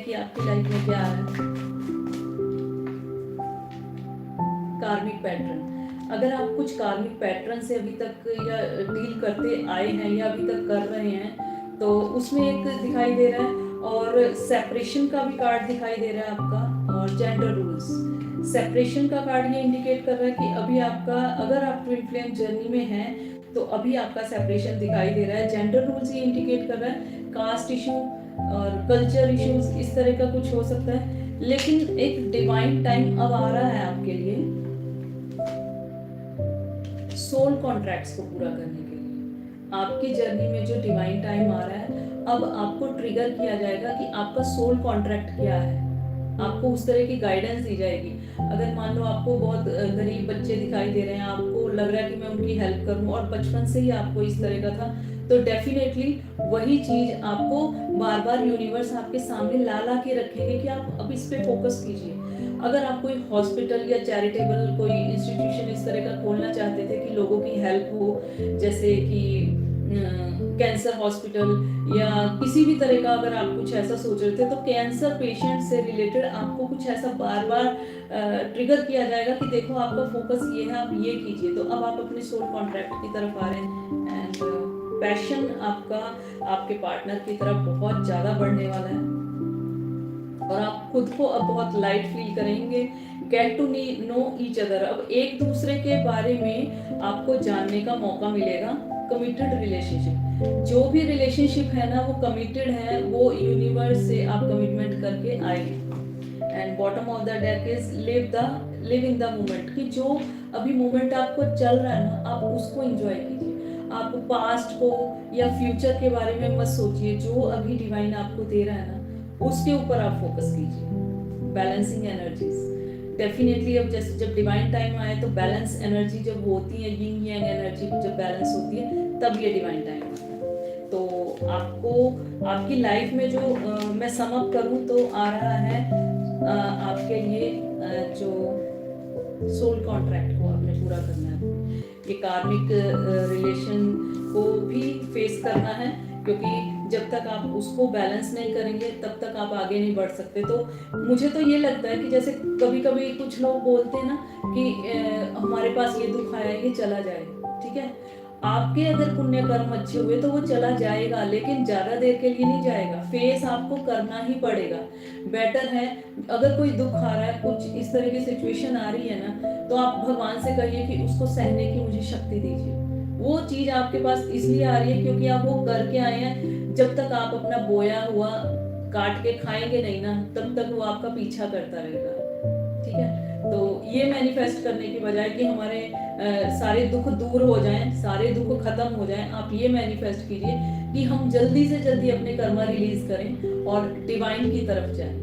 कि आपकी लाइफ में क्या आ रहा है। कार्मिक पैटर्न, अगर आप कुछ कार्मिक पैटर्न से अभी तक या डील करते आए हैं या अभी तक कर रहे हैं तो उसमें एक दिखाई दे रहा है, और सेपरेशन का भी कार्ड दिखाई दे रहा है आपका, और जेंडर रूल्स। सेपरेशन का कार्ड ये इंडिकेट कर रहा है कि अभी आपका, अगर आप ट्विन फ्लेम जर्नी में हैं तो अभी आपका सेपरेशन दिखाई दे रहा है। जेंडर रूल्स ये इंडिकेट कर रहा है कास्ट इशू और कल्चर इश्यूज, इस तरह का कुछ हो सकता है। लेकिन एक डिवाइन टाइम अब आ रहा है आपके लिए सोल कॉन्ट्रैक्ट्स को पूरा करने के लिए। आपकी जर्नी में जो डिवाइन टाइम आ रहा है, अब आपको ट्रिगर किया जाएगा कि आपका सोल कॉन्ट्रैक्ट क्या है। आपको उस तरह की गाइडेंस दी जाएगी। अगर मान लो आपको बहुत गरीब बच्चे दिखाई दे रहे हैं, आपको लग रहा है कि मैं उनकी हेल्प करूं, और बचपन से ही आपको इस तरह का था, तो डेफिनेटली वही चीज आपको बार बार यूनिवर्स आपके सामने ला ला के रखेंगे कि आप अब इस पे फोकस कीजिए। अगर आप कोई हॉस्पिटल या चैरिटेबल कोई इंस्टीट्यूशन इस तरह का खोलना चाहते थे कि लोगों की हेल्प हो, जैसे कि कैंसर हॉस्पिटल या किसी भी तरह का, अगर आप कुछ ऐसा सोच रहे थे, तो कैंसर पेशेंट से रिलेटेड आपको कुछ ऐसा बार बार ट्रिगर किया जाएगा कि देखो आपका फोकस ये है, आप ये कीजिए। तो अब आप अपने सोल कॉन्ट्रैक्ट की तरफ आ रहे हैं, एंड पैशन आपका आपके पार्टनर की तरफ बहुत ज़्यादा बढ़ने वाला है, और आप खुद को अब बहुत लाइट फील करेंगे। Get to know each other, अब एक दूसरे के बारे में आपको जानने का मौका मिलेगा। कमिटेड रिलेशनशिप, जो भी रिलेशनशिप है ना वो कमिटेड है, वो यूनिवर्स से आप कमिटमेंट करके आएंगे। And bottom of the deck is live in the moment, कि जो अभी मोमेंट आपको चल रहा है ना, आप उसको एंजॉय कीजिए। आप पास्ट को या फ्यूचर के बारे में मत सोचिए, जो अभी डिवाइन आपको दे रहा है ना उसके ऊपर आप फोकस कीजिए। बैलेंसिंग एनर्जीज, डेफिनेटली अब जैसे जब डिवाइन टाइम आए तो बैलेंस एनर्जी जब होती है, यिंग यांग एनर्जी जब बैलेंस होती है, तब ये डिवाइन टाइम आता है। तो आपको आपकी लाइफ में जो मैं सम अप करूं तो आ रहा है आपके लिए जो सोल कॉन्ट्रैक्ट को आपने पूरा करना है, ये कार्मिक रिलेशन को भी फेस करना है, क्योंकि जब तक आप उसको बैलेंस नहीं करेंगे तब तक आप आगे नहीं बढ़ सकते। तो मुझे तो ये लगता है कि जैसे कभी कभी कुछ लोग बोलते हैं ना कि हमारे पास ये दुख आया, ये चला जाएगा, ठीक है। आपके अगर पुण्य कर्म अच्छे हुए तो वो चला जाएगा, लेकिन ज्यादा देर के लिए नहीं जाएगा, फेस आपको करना ही पड़ेगा। बेटर है अगर कोई दुख आ रहा है, कुछ इस तरह की सिचुएशन आ रही है ना, तो आप भगवान से कहिए कि उसको सहने की मुझे शक्ति दीजिए। वो चीज आपके पास इसलिए आ रही है क्योंकि आप वो करके आए हैं। जब तक आप अपना बोया हुआ काट के खाएंगे नहीं ना, तब तक वो आपका पीछा करता रहेगा, ठीक है। तो ये मैनिफेस्ट करने की बजाय कि हमारे सारे दुख दूर हो जाएं, सारे दुख खत्म हो जाएं, आप ये मैनिफेस्ट कीजिए कि हम जल्दी से जल्दी अपने कर्मा रिलीज करें और डिवाइन की तरफ जाएं।